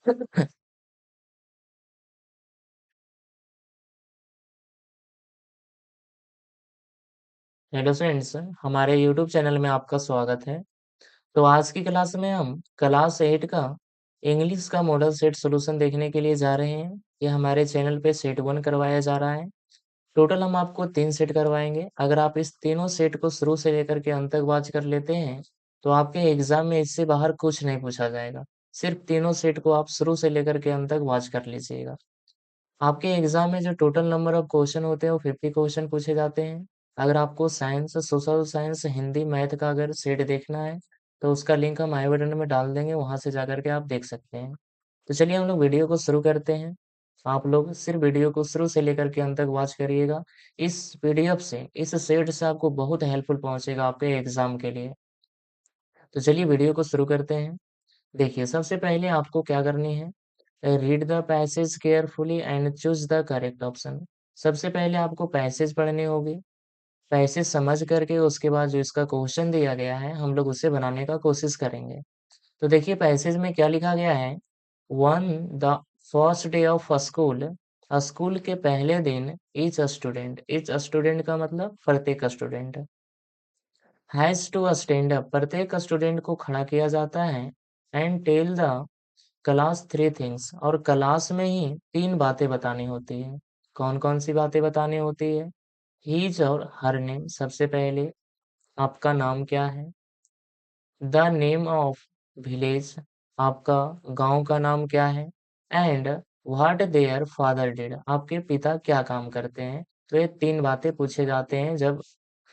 Hello friends, हमारे YouTube channel में आपका स्वागत है। तो आज की क्लास में हम क्लास 8 का इंग्लिश का मॉडल सेट सॉल्यूशन देखने के लिए जा रहे हैं। ये हमारे चैनल पे सेट 1 करवाया जा रहा है। टोटल हम आपको 3 सेट करवाएंगे। अगर आप इस तीनों सेट को शुरू से लेकर के अंत तक वॉच कर लेते हैं, तो आपके एग्जाम में इससे बाहर कुछ नहीं पूछा जाएगा। सिर्फ तीनों सेट को आप शुरू से लेकर के अंत तक वॉच कर लीजिएगा। आपके एग्जाम में जो टोटल नंबर ऑफ क्वेश्चन होते हैं वो 50 क्वेश्चन पूछे जाते हैं। अगर आपको science, social science, Hindi, math का अगर सेट देखना है, तो उसका लिंक हम आई बटन में डाल देंगे, वहां से जाकर के आप देख सकते हैं। तो चलिए हम लोग वीडियो को शुरू करते हैं। आप लोग सिर्फ वीडियो को शुरू से लेकर के अंत तक वॉच करिएगा। इस पीडीएफ से, इस सेट से आपको बहुत हेल्पफुल पहुंचेगा आपके एग्जाम के लिए। तो चलिए वीडियो को शुरू करते हैं। देखिए, सबसे पहले आपको क्या करनी है, read the passage carefully and choose the correct option. सबसे पहले आपको पैसेज पढ़नी होगी। पैसेज समझ करके उसके बाद जो इसका क्वेश्चन दिया गया है, हम लोग उसे बनाने का कोशिश करेंगे। तो देखिए पैसेज में क्या लिखा गया है। On the first day of school, school के पहले दिन, ईच स्टूडेंट का मतलब प्रत्येक student, has to stand up, प्रत्येक स्टूडेंट को खड़ा किया जाता है, and tell the class three things, और क्लास में ही तीन बातें बतानी होती है। कौन कौन सी बातें बतानी होती है। हीज और हर नेम, सबसे पहले आपका नाम क्या है। द नेम ऑफ विलेज, आपका गांव का नाम क्या है। And what their father did, आपके पिता क्या काम करते हैं। तो ये तीन बातें पूछे जाते हैं जब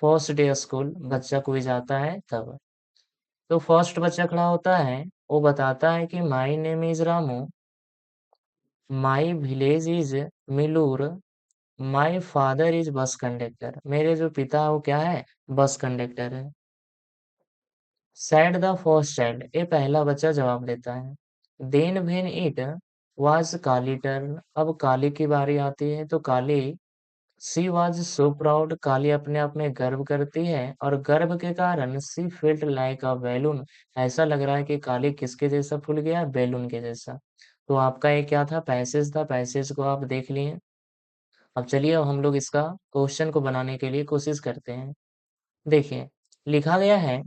फर्स्ट डे स्कूल बच्चा कोई जाता है तब। तो फर्स्ट बच्चा खड़ा होता है, वो बताता है कि my name is Ramu, my village is Milur, my father is bus conductor, मेरे जो पिता है वो क्या है, बस कंडक्टर है। सैड द फर्स्ट चाइल्ड, ये पहला बच्चा जवाब देता है। Then when it was Kali turn, अब काली की बारी आती है, तो काली, सी वाज सो प्राउड, काली अपने आप में गर्व करती है, और गर्व के कारण सी फेल्ट लाइक अ बैलून, ऐसा लग रहा है कि काली किसके जैसा फूल गया, बैलून के जैसा। तो आपका ये क्या था, पैसेज था। पैसेज को आप देख लिए। अब चलिए, अब हम लोग इसका क्वेश्चन को बनाने के लिए कोशिश करते हैं। देखिए, लिखा गया है,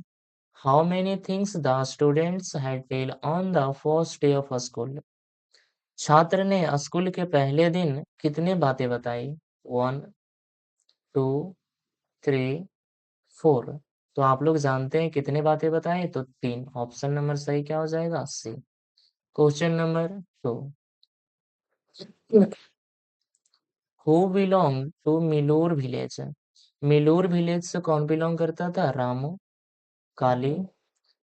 how many things the students had tell on the first day of school, छात्र ने स्कूल के पहले दिन कितने बातें बताई। One, two, three, four. तो आप लोग जानते हैं कितने बातें बताए, तो तीन। ऑप्शन नंबर सही क्या हो जाएगा, C. Question number two, who belong to Milor village, Milor village से कौन बिलोंग करता था, रामू, काली,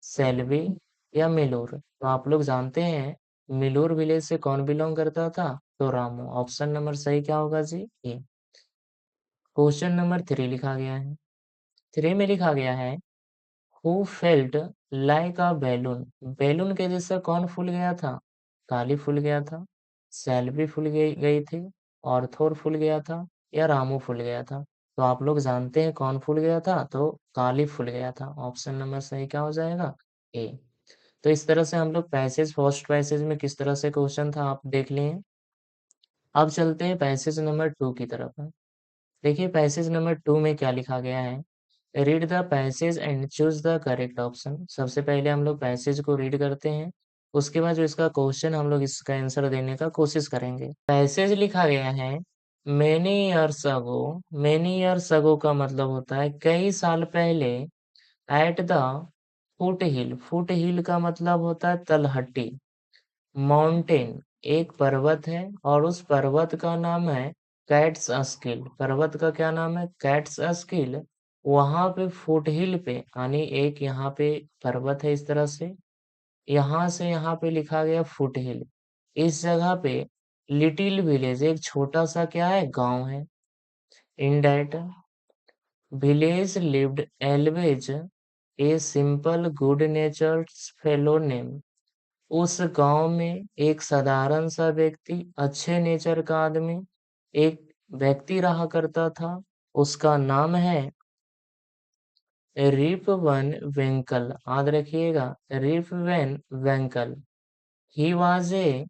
सेल्वी या मिलोर। तो आप लोग जानते हैं मिलोर विलेज से कौन बिलोंग करता था, तो रामू। ऑप्शन नंबर सही क्या होगा जी, ए। क्वेश्चन नंबर थ्री लिखा गया है। थ्री में लिखा गया है, who felt like a balloon, balloon के जैसा कौन फूल गया था, काली फूल गया था, सेल्वी फूल गई गई थी, और थोर फूल गया था, या रामू फूल गया था। तो आप लोग जानते हैं कौन फूल गया था, तो काली फूल गया था। ऑप्शन नंबर सही क्या हो जाएगा, ए। तो इस तरह से हम लोग पैसेज, फर्स्ट पैसेज में किस तरह से क्वेश्चन था आप देख लिए। अब चलते हैं पैसेज नंबर टू की तरफ। देखिए पैसेज नंबर टू में क्या लिखा गया है। Read the passage and choose the correct option. सबसे पहले हम लोग पैसेज को रीड करते हैं, उसके बाद जो इसका क्वेश्चन हम लोग इसका आंसर देने का कोशिश करेंगे। पैसेज लिखा गया है, many years ago, many years ago का मतलब होता है कई साल पहले, at the foothill, foothill का मतलब होता है तलहटी, माउंटेन एक पर्वत है, और उस पर्वत का नाम है कैट्स स्किल, पर्वत का क्या नाम है, कैट्स स्किल। वहां पे फुट हिल पे, यानी एक यहाँ पे पर्वत है इस तरह से, यहाँ से यहाँ पे लिखा गया फुट हिल। इस जगह पे लिटिल विलेज, एक छोटा सा क्या है, गांव है। In that village lived always a simple good natured fellow name, उस गांव में एक साधारण सा व्यक्ति, अच्छे नेचर का आदमी, एक व्यक्ति रहा करता था। उसका नाम है रिप वन वेंकल, याद रखिएगा, Rip Van Winkle. He was a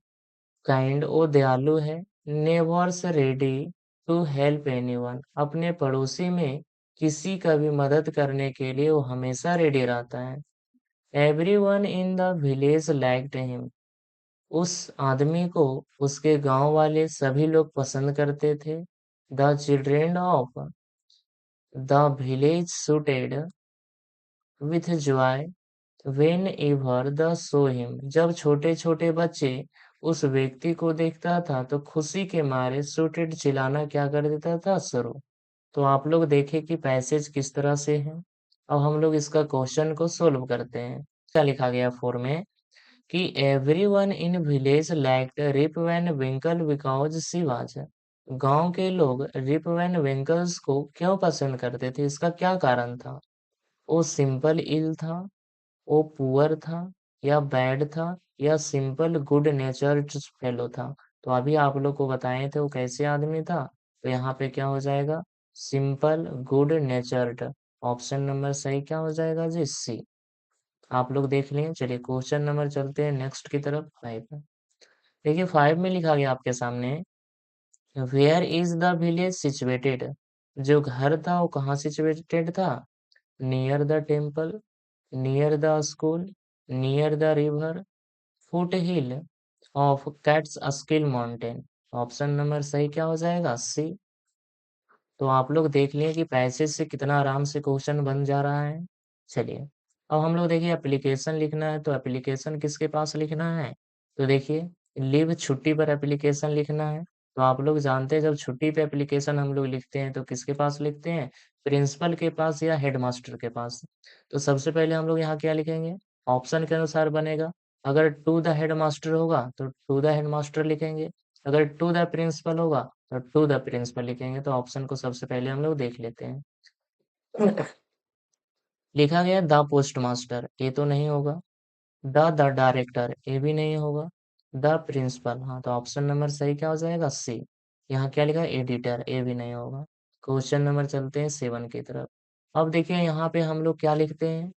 kind वो दयालु है। Neighbours ready to help anyone, अपने पड़ोसी में किसी का भी मदद करने के लिए वो हमेशा रेडी रहता है। Everyone in the village liked him, उस आदमी को उसके गांव वाले सभी लोग पसंद करते थे। The children of the village shooted with Joy when ever the saw him, जब छोटे छोटे बच्चे उस व्यक्ति को देखता था तो खुशी के मारे शूटेड चिल्लाना क्या कर देता था, शुरू। तो आप लोग देखें कि पैसेज किस तरह से है। अब हम लोग इसका क्वेश्चन को सोल्व करते हैं। क्या लिखा गया फोर में कि everyone in village liked Rip Van Winkle because she was, गांव के लोग रिप वैन विंकल्स को क्यों पसंद करते थे, इसका क्या कारण था। वो सिंपल इल था, वो पुअर था, या बैड था, या सिंपल गुड नेचर्ड फेलो था। तो अभी आप लोग को बताए थे वो कैसे आदमी था। तो यहाँ पे क्या हो जाएगा, सिंपल गुड नेचर्ड। ऑप्शन नंबर सही क्या हो जाएगा जी, सी। आप लोग देख लिए। चलिए क्वेश्चन नंबर चलते हैं नेक्स्ट की तरफ, 5। देखिए 5 में लिखा गया आपके सामने, where is the village situated, जो घर था वो कहाँ सिचुएटेड था। Near the temple, near the school, near the river, foot hill of Catskill mountain. Option number सही क्या हो जाएगा, सी। तो आप लोग देख लिए कि पैसेज से कितना आराम से क्वेश्चन बन जा रहा है। चलिए अब हम लोग देखिए एप्लीकेशन लिखना है, तो एप्लीकेशन किसके पास लिखना है। तो देखिए लीव छुट्टी पर एप्लीकेशन लिखना है। तो आप लोग जानते हैं जब छुट्टी पे एप्लीकेशन हम लोग लिखते हैं तो किसके पास लिखते हैं, प्रिंसिपल के पास या हेडमास्टर के पास। तो सबसे पहले हम लोग यहाँ क्या लिखेंगे, ऑप्शन के अनुसार बनेगा। अगर टू द हेडमास्टर होगा तो टू द हेडमास्टर लिखेंगे, अगर टू द प्रिंसिपल होगा तो टू द प्रिंसिपल लिखेंगे। तो ऑप्शन को सबसे पहले हम लोग देख लेते हैं। लिखा गया द पोस्ट मास्टर, ये तो नहीं होगा। द डायरेक्टर, ये भी नहीं होगा। द प्रिंसिपल, हाँ तो ऑप्शन नंबर सही क्या हो जाएगा, सी। यहाँ क्या लिखा एडिटर, ये भी नहीं होगा। क्वेश्चन नंबर चलते हैं 7 की तरफ। अब देखिए यहाँ पे हम लोग क्या लिखते हैं,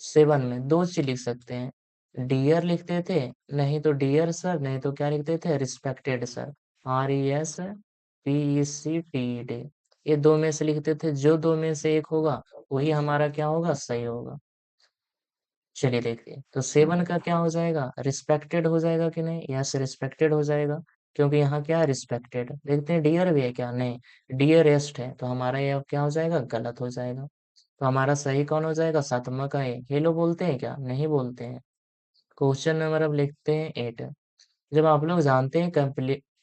7 में दो चीज लिख सकते हैं। डियर लिखते थे, नहीं तो डियर सर, नहीं तो क्या लिखते थे, रिस्पेक्टेड सर। RESPECTED, ये दो में से लिखते थे, जो दो में से एक होगा वही हमारा क्या होगा, सही होगा। चलिए देखते हैं तो 7 का क्या हो जाएगा, रिस्पेक्टेड हो जाएगा कि नहीं, यस रिस्पेक्टेड हो जाएगा। क्योंकि यहाँ क्या है, रिस्पेक्टेड। देखते हैं डियर भी है क्या, नहीं, डियरेस्ट है, तो हमारा ये क्या हो जाएगा, गलत हो जाएगा। तो हमारा सही कौन हो जाएगा, 7वां का है। हेलो बोलते हैं क्या, नहीं बोलते हैं। क्वेश्चन नंबर अब लिखते हैं 8। जब आप लोग जानते हैं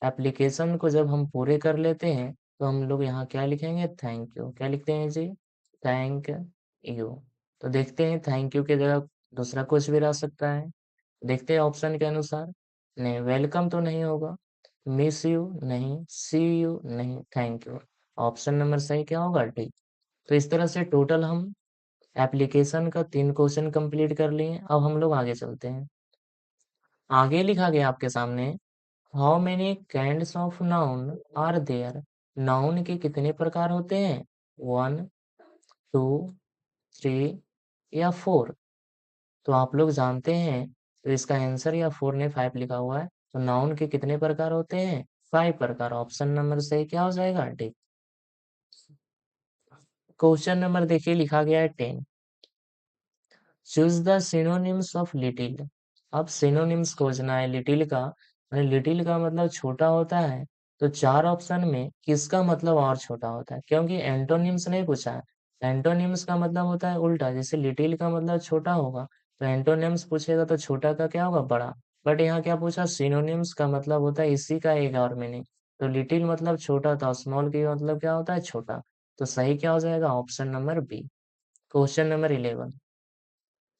एप्लीकेशन को जब हम पूरे कर लेते हैं तो हम लोग यहाँ क्या लिखेंगे, थैंक यू। क्या लिखते हैं जी, थैंक यू। तो देखते हैं थैंक यू की जगह दूसरा कुछ भी रह सकता है। देखते हैं ऑप्शन के अनुसार, नहीं वेलकम तो नहीं होगा, मिस यू नहीं, सी यू नहीं, थैंक यू। ऑप्शन नंबर सही क्या होगा, डी। तो इस तरह से टोटल हम एप्लीकेशन का 3 क्वेश्चन कंप्लीट कर लिए। अब हम लोग आगे चलते हैं। आगे लिखा गया आपके सामने, how many kinds of noun are there, noun के कितने प्रकार होते हैं, 1, 2, 3 या 4। तो आप लोग जानते हैं, तो इसका आंसर या 4 ने 5 लिखा हुआ है। तो नाउन के कितने प्रकार होते हैं, 5 प्रकार। ऑप्शन नंबर सही क्या हो जाएगा, डी। क्वेश्चन नंबर देखिए लिखा गया है 10, choose the synonyms of little. अब सिनोनिम्स खोजना है लिटिल का, लिटिल का मतलब छोटा होता है। तो 4 ऑप्शन में किसका मतलब और छोटा होता है, क्योंकि एंटोनिम्स नहीं पूछा है। एंटोनिम्स का मतलब होता है उल्टा, जैसे लिटिल का मतलब छोटा होगा तो एंटोनिम्स पूछेगा तो छोटा का क्या होगा, बड़ा। बट यहाँ क्या पूछा, सिनोनिम्स का मतलब होता है इसी का एक और मीनिंग। तो लिटिल मतलब छोटा था, स्मॉल की मतलब क्या होता है, छोटा। तो सही क्या हो जाएगा, option number B. Question number 11,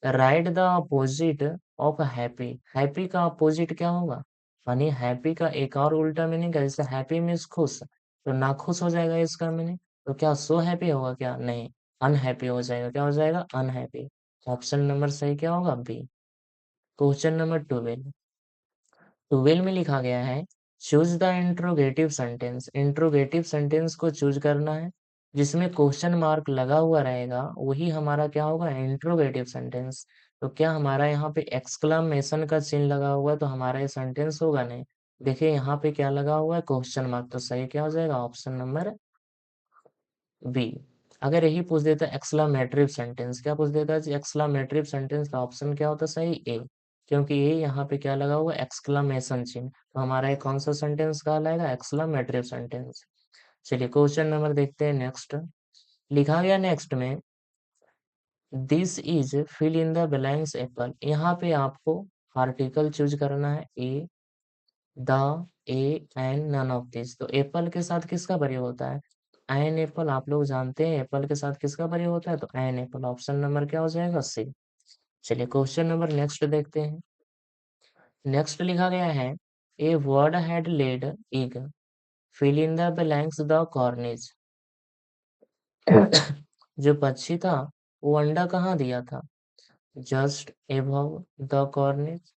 write the opposite of happy. Happy का अपोजिट क्या होगा, यानी हैप्पी का एक और उल्टा मीनिंग है, जैसे हैप्पी मीन्स खुश, तो नाखुश हो जाएगा इसका मीनिंग। तो क्या सो हैप्पी होगा क्या, नहीं, अनहैप्पी हो जाएगा। क्या हो जाएगा, अनहैप्पी। ऑप्शन नंबर सही क्या होगा, बी। क्वेश्चन नंबर 12, 12 में लिखा गया है, choose the interrogative sentence. Interrogative sentence को चूज करना है, जिसमें क्वेश्चन मार्क लगा हुआ रहेगा वही हमारा क्या होगा, इंट्रोगेटिव सेंटेंस। तो क्या हमारा यहाँ पे एक्सक्लामेशन का चिन्ह लगा हुआ है तो हमारा ये सेंटेंस होगा, नहीं। देखिए यहाँ पे क्या लगा हुआ है, क्वेश्चन मार्क, तो सही क्या हो जाएगा, ऑप्शन नंबर बी। अगर यही पूछ देता एक्सक्लेमेटरी सेंटेंस, क्या पूछ देता जी, एक्सक्लेमेटरी सेंटेंस का ऑप्शन क्या होता सही, ए। क्योंकि ये यहाँ पे क्या लगा हुआ है, एक्सक्लेमेशन चिन्ह, तो हमारा ये कौन सा सेंटेंस कहलाएगा, एक्सक्लेमेटरी सेंटेंस। चलिए क्वेश्चन नंबर देखते हैं नेक्स्ट। लिखा गया नेक्स्ट में, this is fill in the blanks apple. यहाँ पे आपको आर्टिकल चूज करना है, a, the, a, an, none of this. तो एप्पल के साथ किसका प्रयोग होता है, एन एप्पल। आप लोग जानते हैं एप्पल के साथ किसका प्रयोग होता है, तो एन एप्पल। ऑप्शन नंबर क्या हो जाएगा, सी। चलिए क्वेश्चन नंबर नेक्स्ट देखते हैं। नेक्स्ट लिखा गया है, a bird had laid egg, fill in the blanks the cornice. जो पक्षी था वो अंडा कहाँ दिया था, just above the cornice,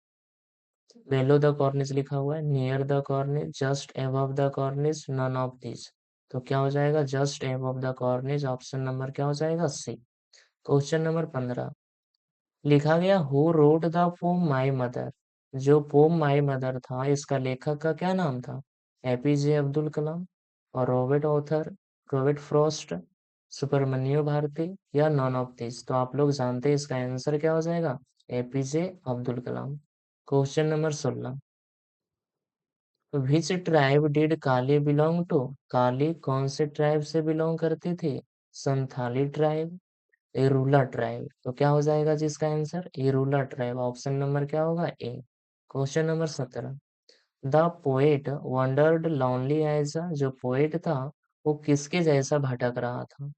below the cornice लिखा हुआ है, near the cornice, just above the cornice, none of this. तो क्या हो जाएगा, just above the cornice. Option number क्या हो जाएगा, सी। क्वेश्चन नंबर 15 लिखा गया, who wrote the poem my mother. जो पोम माई मदर था, इसका लेखक का क्या नाम था, एपीजे अब्दुल कलाम, और Robert author, Robert Frost, Subramanyam Bharati, या नॉन ऑफ दिस। तो आप लोग जानते हैं इसका आंसर क्या हो जाएगा, APJ Abdul Kalam. Question number 16 which tribe did Kali belong to. Kali कौन से ट्राइब से बिलोंग करती थी, संथाली ट्राइब, इरूला ट्राइब। तो क्या हो जाएगा जिसका answer, Irula tribe. Option number क्या होगा, A. Question number 17 the poet wandered lonely as, जो पोएट था वो किसके जैसा भटक रहा था,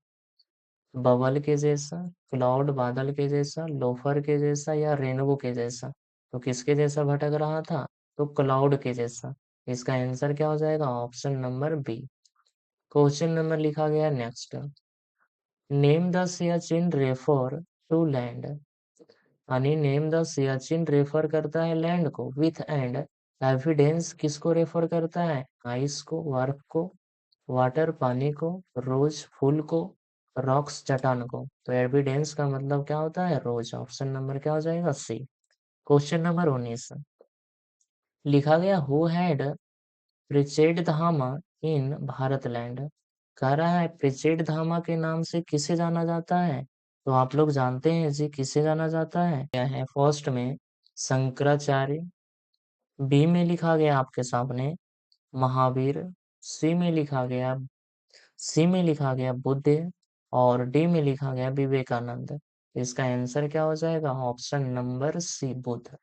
बबल के जैसा, क्लाउड बादल के जैसा, लोफर के जैसा, या रेनबो के जैसा। तो किसके जैसा भटक रहा था, तो क्लाउड के जैसा। इसका आंसर क्या हो जाएगा, option number B. Question number लिखा गया next, name the Siachen refer to land. यानी नेम द सियाचिन रेफर करता है लैंड को, विथ एंड एविडेंस किसको रेफर करता है, आइस को, बर्फ को, वाटर पानी को, रोज फूल को, रॉक्स चट्टान को। तो एविडेंस का मतलब क्या होता है, रोज। ऑप्शन नंबर क्या हो जाएगा, सी। क्वेश्चन नंबर 19 लिखा गया, हु हैड प्रिचेड धामा इन भारत लैंड। कह रहा है प्रिचेड धामा के नाम से किसे जाना जाता है, तो आप लोग जानते हैं जी किसे जाना जाता है, क्या है फर्स्ट में शंकराचार्य, बी में लिखा गया आपके सामने महावीर, सी में लिखा गया सी में लिखा गया बुद्ध, और डी में लिखा गया विवेकानंद। इसका आंसर क्या हो जाएगा, ऑप्शन नंबर सी, बुद्ध।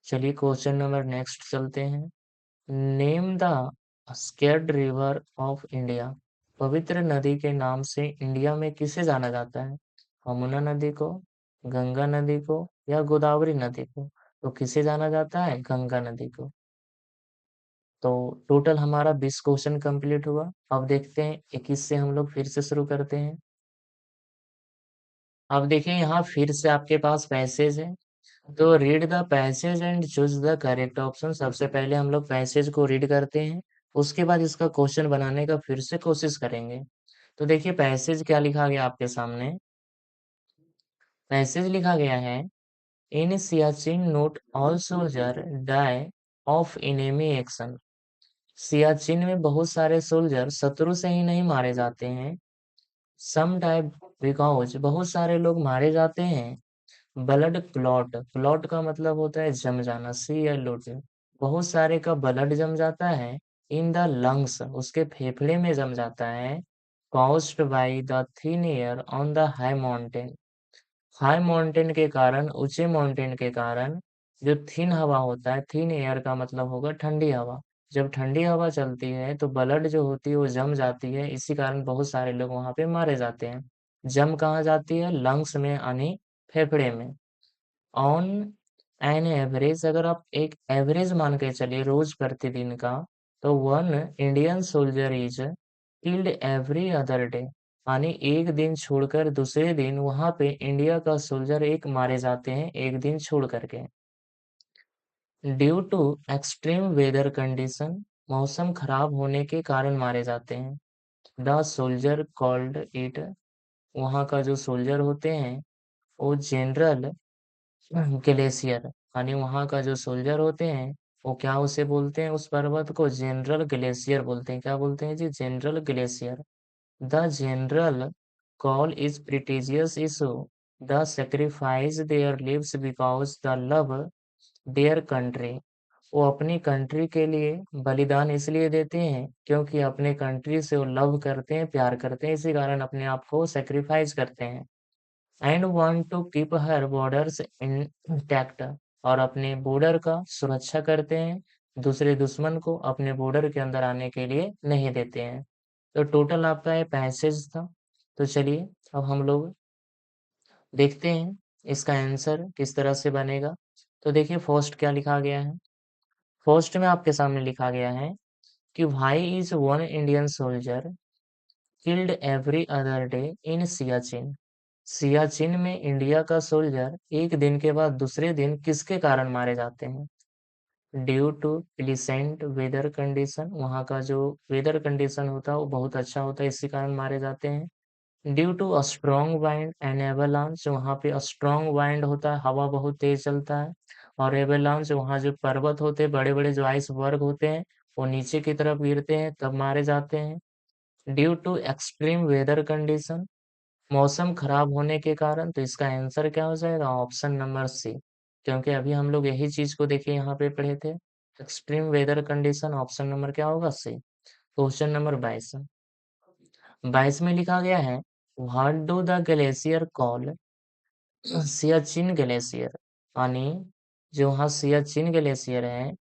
चलिए क्वेश्चन नंबर नेक्स्ट चलते हैं। Name the scared river of India. पवित्र नदी के नाम से इंडिया में किसे जाना जाता है, यमुना नदी को, गंगा नदी को, या गोदावरी नदी को। तो किसे जाना जाता है, गंगा नदी को। तो टोटल हमारा 20 क्वेश्चन कंप्लीट हुआ। अब देखते हैं 21 से हम लोग फिर से शुरू करते हैं। अब देखिए यहाँ फिर से आपके पास पैसेज है, तो read the passage and choose the correct option. सबसे पहले हम लोग पैसेज को रीड करते हैं, उसके बाद इसका क्वेश्चन बनाने का फिर से कोशिश करेंगे। तो देखिए पैसेज क्या लिखा गया आपके सामने, पैसेज लिखा गया है, in Siachen not all soldier die of enemy action. Siachen में बहुत सारे सोल्जर शत्रु से ही नहीं मारे जाते हैं, सम टाइप बिकॉज बहुत सारे लोग मारे जाते हैं, ब्लड क्लॉट, क्लॉट का मतलब होता है जम जाना, CLOT, बहुत सारे का ब्लड जम जाता है, इन द लंग्स उसके फेफड़े में जम जाता है, caused by the thin air on the high mountain, high mountain के कारण, ऊंचे माउंटेन के कारण जो थिन हवा होता है, थिन एयर का मतलब होगा ठंडी हवा, जब ठंडी हवा चलती है तो ब्लड जो होती है वो जम जाती है, इसी कारण बहुत सारे लोग वहां पे मारे जाते हैं। जम कहाँ जाती है, लंग्स में यानी फेफड़े में। ऑन एन एवरेज, अगर आप एक एवरेज मान के चलिए रोज प्रतिदिन का, तो one Indian soldier is killed every other day, यानी एक दिन छोड़कर दूसरे दिन वहां पे इंडिया का सोल्जर एक मारे जाते हैं, एक दिन छोड़ करके, due to extreme weather condition, मौसम खराब होने के कारण मारे जाते हैं। द सोल्जर कॉल्ड इट, वहाँ का जो सोल्जर होते हैं वो जनरल ग्लेशियर, यानी वहाँ का जो सोल्जर होते हैं वो क्या उसे बोलते हैं, उस पर्वत को जनरल ग्लेशियर बोलते हैं। क्या बोलते हैं जी? General glacier. The general call is prestigious issue the sacrifice their lives because the love their country. वो अपनी कंट्री के लिए बलिदान इसलिए देते हैं क्योंकि अपने कंट्री से वो लव करते हैं, प्यार करते हैं, इसी कारण अपने आप को सेक्रीफाइस करते हैं। And want to keep her borders intact, और अपने बॉर्डर का सुरक्षा करते हैं, दूसरे दुश्मन को अपने बॉर्डर के अंदर आने के लिए नहीं देते हैं। तो टोटल आपका ये पैसेज था। तो चलिए अब हम लोग देखते हैं इसका आंसर किस तरह से बनेगा। तो देखिए फर्स्ट क्या लिखा गया है। फर्स्ट में आपके सामने लिखा गया है कि भाई is one Indian soldier killed every other day in Siachen. Siachen में इंडिया का सोल्जर एक दिन के बाद दूसरे दिन किसके कारण मारे जाते हैं? ड्यू टू प्लीसेंट वेदर कंडीशन, वहाँ का जो वेदर कंडीशन होता है वो बहुत अच्छा होता है, इसी कारण मारे जाते हैं। Due to a strong wind and avalanche, वहाँ पे स्ट्रॉन्ग वाइंड होता है, हवा बहुत तेज चलता है। और एवलांच, वहाँ जो पर्वत होते हैं, बड़े बड़े जो आइस वर्ग होते हैं, वो नीचे की तरफ गिरते हैं तब मारे जाते हैं। Due to extreme weather condition, मौसम खराब होने के कारण। तो इसका आंसर क्या हो जाएगा? ऑप्शन नंबर सी, क्योंकि अभी हम लोग यही चीज को देखिए यहाँ पे पढ़े थे। Extreme weather condition, option number क्या होगा? सी। Question number 22। 22 में लिखा गया है what do the glacier call Siachen glacier, यानी जो वहाँ सियाचिन ग्लेशियर है,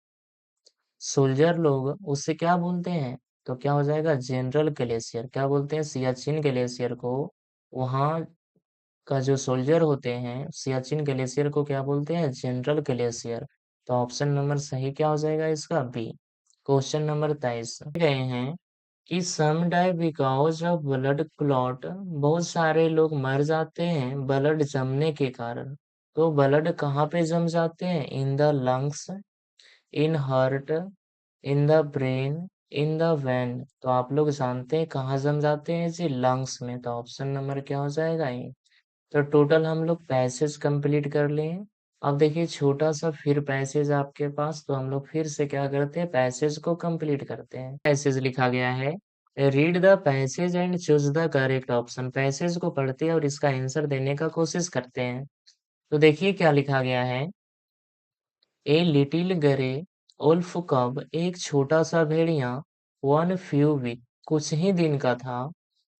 सोल्जर लोग उससे क्या बोलते हैं? तो क्या हो जाएगा? General glacier. क्या बोलते हैं? सियाचिन ग्लेशियर को वहाँ का जो सोल्जर होते हैं सियाचिन ग्लेशियर को क्या बोलते हैं? General glacier. तो ऑप्शन नंबर सही क्या हो जाएगा इसका? बी। क्वेश्चन नंबर 23 गए हैं कि some die because of blood clot, बहुत सारे लोग मर जाते हैं ब्लड जमने के कारण। तो ब्लड कहाँ पे जम जाते हैं? In the lungs, in heart, in the brain, in the when. तो आप लोग जानते हैं कहाँ जम जाते हैं जी? लंग्स में। तो ऑप्शन नंबर क्या हो जाएगा? ये। तो टोटल हम लोग पैसेज कंप्लीट कर लिए हैं। अब देखिए छोटा सा फिर पैसेज आपके पास, तो हम लोग फिर से क्या करते हैं? पैसेज को कंप्लीट करते हैं। पैसेज लिखा गया है read the passage and choose the correct option. Passage को पढ़ते हैं और इसका आंसर देने का कोशिश करते हैं। तो देखिए क्या लिखा गया है। ए लिटिल ग्रे उल्फ कब, एक छोटा सा भेड़िया, वन फ्यू वीक, कुछ ही दिन का था,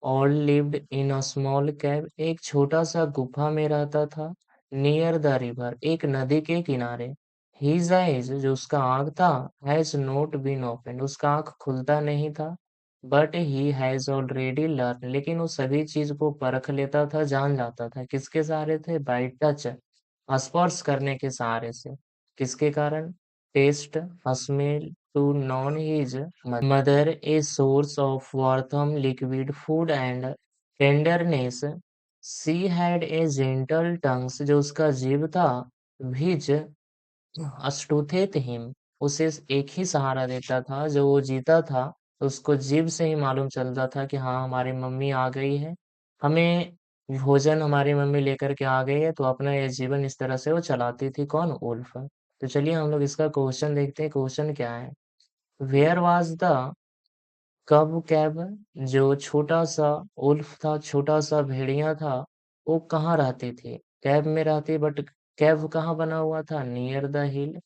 और lived in a small cab, एक छोटा सा गुफा में रहता था, नियर द रिवर, एक नदी के किनारे। हिज आइज, जो उसका आँख था, हैज नॉट बीन ओपन, उसका आँख खुलता नहीं था, but he has already learn, लेकिन वो सभी चीज को परख लेता था, जान जाता था। किसके सहारे थे? बाई टच, स्पर्श करने के सहारे से। किसके कारण? Taste, smell, to know his mother a source of वॉर्थम liquid food and tenderness, she had a gentle tongues, जो उसका जीव था, विच अष्टुथेत हिम, उसे एक ही सहारा देता था, जो वो जीता था, तो उसको जीभ से ही मालूम चलता था कि हाँ हमारी मम्मी आ गई है, हमें भोजन हमारी मम्मी लेकर के आ गई है। तो अपना ये जीवन इस तरह से वो चलाती थी। कौन? उल्फ। तो चलिए हम लोग इसका क्वेश्चन देखते हैं। क्वेश्चन क्या है? वेयर वाज द कब कैब, जो छोटा सा उल्फ था, छोटा सा भेड़िया था, वो कहाँ रहती थी? कैब में रहती, बट कैब कहाँ बना हुआ था? Near the hill,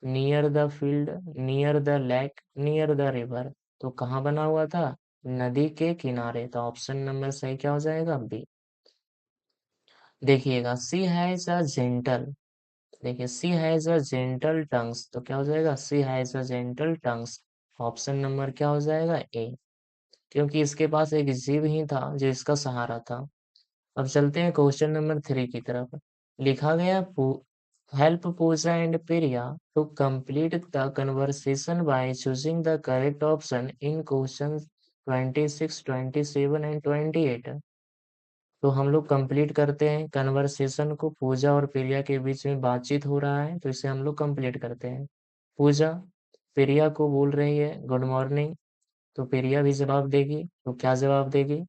near the field, near the lake, near the river. तो कहाँ बना हुआ था? नदी के किनारे। तो ऑप्शन नंबर सही क्या हो जाएगा? बी। देखिएगा सी हैज अ जेंटल, देखिए she has a gentle tongues, तो क्या हो जाएगा? She has a gentle tongues. Option number क्या हो जाएगा? ए, क्योंकि इसके पास एक जीव ही था जो इसका सहारा था। अब चलते हैं क्वेश्चन नंबर 3 की तरफ। लिखा गया help Puja and Priya to complete the conversation by choosing the correct option in question 26, 27 and 28। तो हम लोग कंप्लीट करते हैं कन्वर्सेशन को। पूजा और प्रिया के बीच में बातचीत हो रहा है, तो इसे हम लोग कंप्लीट करते हैं। पूजा प्रिया को बोल रही है गुड मॉर्निंग, तो प्रिया भी जवाब देगी। तो क्या जवाब देगी?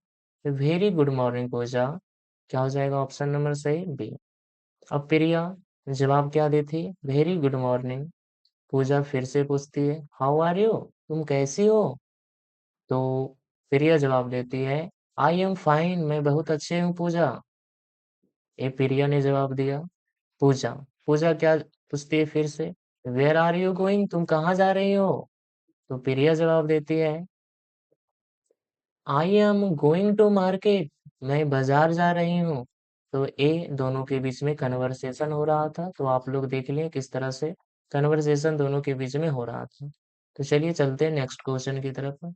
वेरी गुड मॉर्निंग पूजा। क्या हो जाएगा ऑप्शन नंबर सही? बी। अब प्रिया जवाब क्या देती? Very good morning. पूजा फिर से पूछती है, हाउ आर यू? तुम कैसी हो? तो प्रिया जवाब देती है, आई एम फाइन, मैं बहुत अच्छे हूँ पूजा। ये प्रिया ने जवाब दिया। पूजा पूजा क्या पूछती है फिर से, वेयर आर यू गोइंग? तुम कहाँ जा रही हो? तो प्रिया जवाब देती है, I am going to market, मैं बाजार जा रही हूँ। तो ये दोनों के बीच में कन्वर्सेशन हो रहा था, तो आप लोग देख लें किस तरह से कन्वर्सेशन दोनों के बीच में हो रहा था। तो चलिए चलते हैं नेक्स्ट क्वेश्चन की तरफ।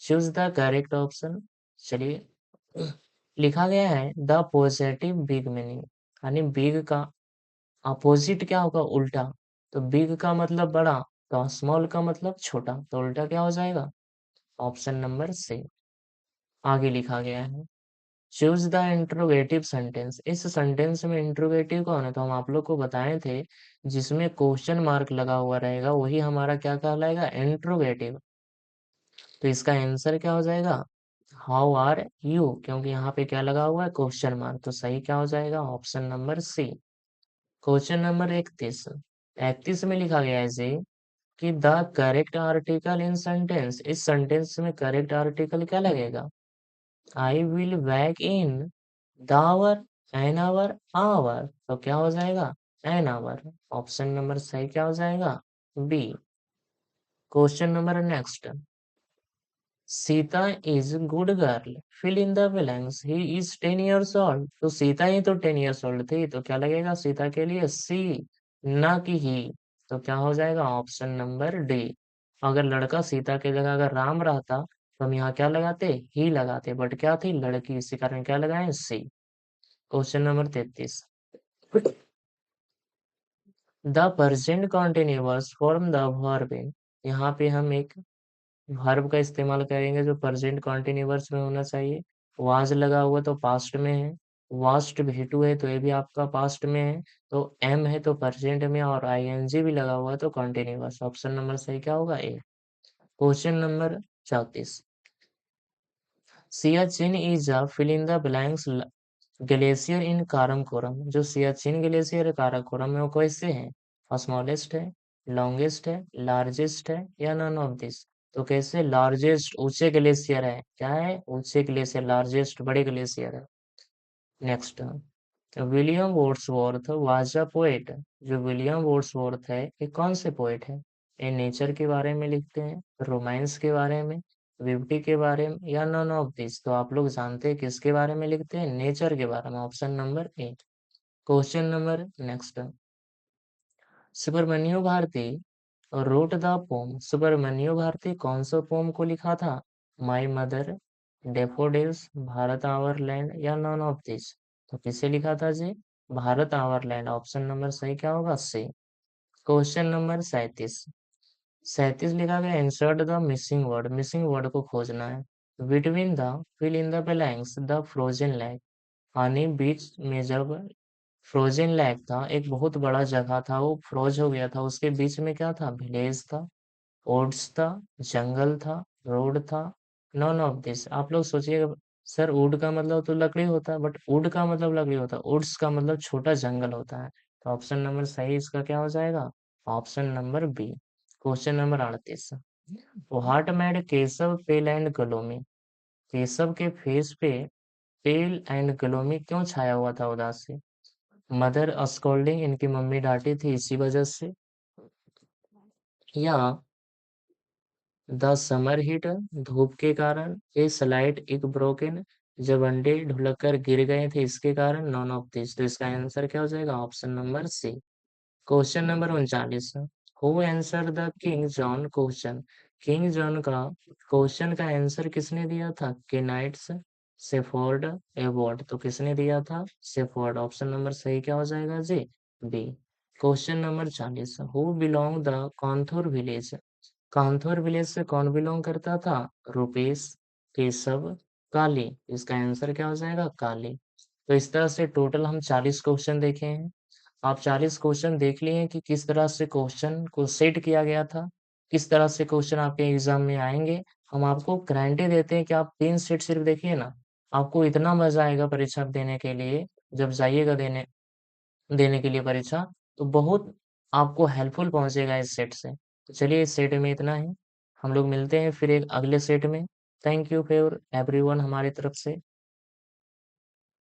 Choose the correct option. चलिए, लिखा गया है द पॉजिटिव बिग मीनिंग, यानी बिग का अपोजिट क्या होगा? उल्टा। तो बिग का मतलब बड़ा, तो स्मॉल का मतलब छोटा, तो उल्टा क्या हो जाएगा? Option number C. आगे लिखा गया है, चूज द इंट्रोगेटिव सेंटेंस। इस सेंटेंस में इंट्रोगेटिव कौन है? तो हम आप लोग को बताए थे, जिसमें क्वेश्चन मार्क लगा हुआ रहेगा वही हमारा क्या कहलाएगा? इंट्रोगेटिव। तो इसका आंसर क्या हो जाएगा? हाउ आर यू, क्योंकि यहाँ पे क्या लगा हुआ है? Question mark. तो सही क्या हो जाएगा? Option number C. Question number 31। 31 में लिखा गया है जी कि the correct article in sentence. इस सेंटेंस में करेक्ट आर्टिकल क्या लगेगा? I will back in the hour, an hour, hour. तो क्या हो जाएगा? An hour. ऑप्शन नंबर सही क्या हो जाएगा? B. Question number next. Sita is good girl, fill in the blanks, he is 10 years old। तो सीता ही तो 10 years old थी, तो क्या लगेगा सीता के लिए? सी, ना कि ही। तो क्या हो जाएगा? Option number D. अगर लड़का सीता की जगह अगर राम रहता तो हम यहाँ क्या लगाते? ही लगाते, बट क्या थी? लड़की, इसी कारण क्या लगाए? C. Question number 33। The present continuous form the verb in. यहाँ पे हम एक वर्ब का इस्तेमाल करेंगे जो प्रेजेंट कॉन्टिन्यूअस में होना चाहिए। वाज लगा हुआ तो पास्ट में है, वास्ट भी टू है तो ये भी आपका पास्ट में है, तो एम है तो प्रेजेंट में, और आईएनजी भी लगा हुआ है तो कॉन्टिन्यूअस। ऑप्शन नंबर सही क्या होगा? A. Question number 34। Siachen is a fill in the blanks glacier in Karakoram. जो सियाचिन ग्लेशियर है काराकोरम में, वो कैसे है? स्मॉलेस्ट है, लॉन्गेस्ट है, लार्जेस्ट है, या नन ऑफ दिस। तो कैसे? लार्जेस्ट, ऊंचे ग्लेशियर है। क्या है? ऊंचे ग्लेशियर, लार्जेस्ट बड़े ग्लेशियर है। Next, William Wordsworth was a poet. जो विलियम वर्ड्सवर्थ है ये कौन से पोएट है? ये नेचर के बारे में लिखते हैं, रोमांस के बारे में, ब्यूटी के बारे में, या नन ऑफ दिस। तो आप लोग जानते हैं किसके बारे में लिखते हैं? नेचर के बारे में। Option number A. Question number next. Subramania Bharati wrote the poem. Subramania Bharati कौन सा पोम को लिखा था? My mother, daffodils, Bharat our land, या नॉन ऑफ दिस। तो किसे लिखा था जी? Bharat our land. Option number सही क्या होगा? सी। Question number 37। 37 लिखा गया, insert the missing word. Missing word को खोजना है। Between the, fill in the blanks, the frozen lake. यानी बीच में जब फ्रोजन लैक था, एक बहुत बड़ा जगह था, वो फ्रोज हो गया था, उसके बीच में क्या था? विलेज था, ओट्स था, जंगल था, रोड था, नॉन ऑफ दिस। आप लोग सोचिएगा, सर वुड का मतलब तो लकड़ी होता है, बट वुड का मतलब लकड़ी होता है, वुड्स का मतलब छोटा जंगल होता है। तो ऑप्शन नंबर सही इसका क्या हो जाएगा? Option number B. Question number 38। What made Keshav pale and gloomy. Keshav के फेस पे पेल एंड ग्लोमी क्यों छाया हुआ था उदासी? मदर स्कोल्डिंग, इनकी मम्मी डांटी थी इसी वजह से, या द समर हीट, धूप के कारण, ए स्लाइट एक ब्रोकन, जब अंडे ढुलक कर गिर गए थे इसके कारण, नॉन ऑफ दिस। तो इसका आंसर क्या हो जाएगा? Option number C. Question number 39। Who answer the king John question. King John का क्वेश्चन का आंसर किसने दिया था? Knights, shepherd, abbot. तो किसने दिया था? सेफोर्ड। ऑप्शन नंबर सही क्या हो जाएगा जी? B. Question number 40। Who belong the Kanthor village. Kanthor village से कौन बिलोंग करता था? रुपेश, केशव, काली। इसका आंसर क्या हो जाएगा? काली। तो इस तरह से टोटल हम 40 क्वेश्चन देखे हैं। आप 40 क्वेश्चन देख लिए कि किस तरह से क्वेश्चन को सेट किया गया था, किस तरह से क्वेश्चन आपके एग्जाम में आएंगे। हम आपको गारंटी देते हैं कि आप 3 सेट सिर्फ देखिए ना, आपको इतना मजा आएगा परीक्षा देने के लिए। जब जाइएगा देने देने के लिए परीक्षा, तो बहुत आपको हेल्पफुल पहुँचेगा इस सेट से। तो चलिए इस सेट में इतना ही। हम लोग मिलते हैं फिर एक अगले सेट में। थैंक यू फॉर एवरीवन हमारी तरफ से।